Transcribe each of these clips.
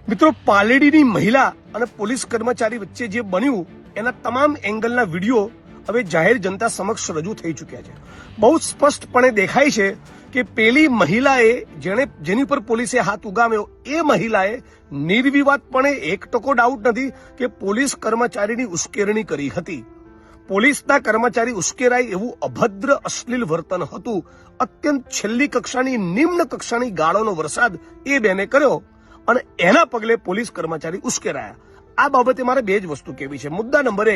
મિત્રો, પાલેડીની મહિલા અને પોલીસ કર્મચારી વચ્ચે જે બન્યું એના તમામ એંગલના વિડીયો હવે જાહેર જનતા સમક્ષ રજૂ થઈ ચૂક્યા છે. બહુ સ્પષ્ટપણે દેખાય છે કે પેલી મહિલાએ જેની પર પોલીસે હાથ ઉગામ્યો એ મહિલાએ નિર્વિવાદપણે 1% ડાઉટ નથી કે પોલીસ કર્મચારીની ઉશ્કેરણી કરી હતી. પોલીસના કર્મચારી ઉશ્કેરાય એવું અભદ્ર અશ્લીલ વર્તન હતું. અત્યંત છેલ્લી કક્ષાની નિમ્ન કક્ષાની ગાળોનો વરસાદ એ બેને કર્યો અને એના પગલે પોલીસ કર્મચારી ઉશ્કેરાયા. આ બાબતે મારે બે જ વસ્તુ કહેવી છે. મુદ્દા નંબર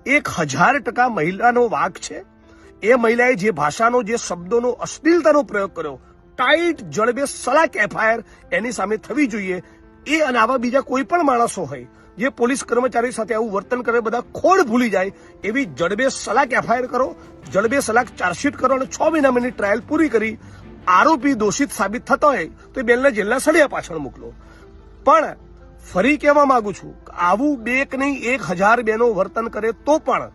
1000% મહિલાનો વાંક છે. એ મહિલાએ જે ભાષાનો, જે શબ્દોનો, અશ્લીલતાનો પ્રયોગ કર્યો, ટાઈટ જડબે સલાક એફઆઈઆર એની સામે થવી જોઈએ. એ અને આવા બીજા કોઈ પણ માણસો હોય જે પોલીસ કર્મચારી સાથે આવું વર્તન કરે, બધા ખોડ ભૂલી જાય એવી જડબે સલાક એફઆઈઆર કરો, જડબે સલાક ચાર્જશીટ કરો અને 6 મહિનાની ટ્રાયલ પૂરી કરી આરોપી દોષિત સાબિત થતો હોય તો એ બેનને જેલના સળિયા પાછળ મોકલો. પણ ફરી કહેવા માંગુ છું, આવું 2 કે નહીં 1000 બેનો વર્તન કરે તો પણ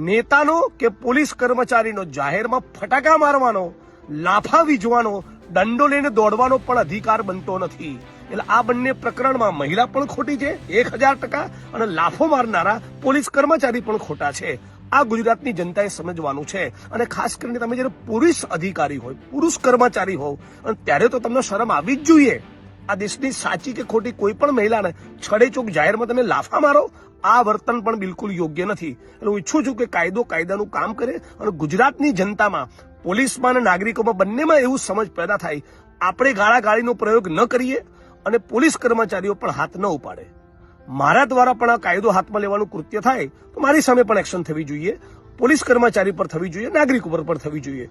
નેતાનો કે પોલીસ કર્મચારીનો જાહેરમાં ફટાકા મારવાનો, લાફા વીજવાનો, દંડો લઈને દોડવાનો પણ અધિકાર બનતો નથી. એટલે આ બંને પ્રકરણમાં મહિલા પણ ખોટી છે 1000% અને લાફો મારનારા પોલીસ કર્મચારી પણ ખોટા છે. આ ગુજરાતની જનતાએ સમજવાનું છે. અને ખાસ કરીને તમે જયારે પુરુષ અધિકારી હોય, પુરુષ કર્મચારી હોવ, અને ત્યારે તો તમને શરમ આવી જ જોઈએ. આ દેશની સાચી કે ખોટી કોઈ પણ મહિલાને છડેચોક જાહેરમાં તમે લાફા મારો, આ વર્તન પણ બિલકુલ યોગ્ય નથી. એટલે હું ઈચ્છું છું કે કાયદો કાયદાનું કામ કરે અને ગુજરાતની જનતામાં, પોલીસમાં અને નાગરિકોમાં બંનેમાં એવું સમજ પેદા થાય. આપણે ગાળાગાળીનો પ્રયોગ ન કરીએ અને પોલીસ કર્મચારીઓ પણ હાથ ન ઉપાડે. મારા દ્વારા પણ આ કાયદો હાથમાં લેવાનું કૃત્ય થાય તો મારી સામે પણ એક્શન થવી જોઈએ, પોલીસ કર્મચારી પર થવી જોઈએ, નાગરિકો પર પણ થવી જોઈએ.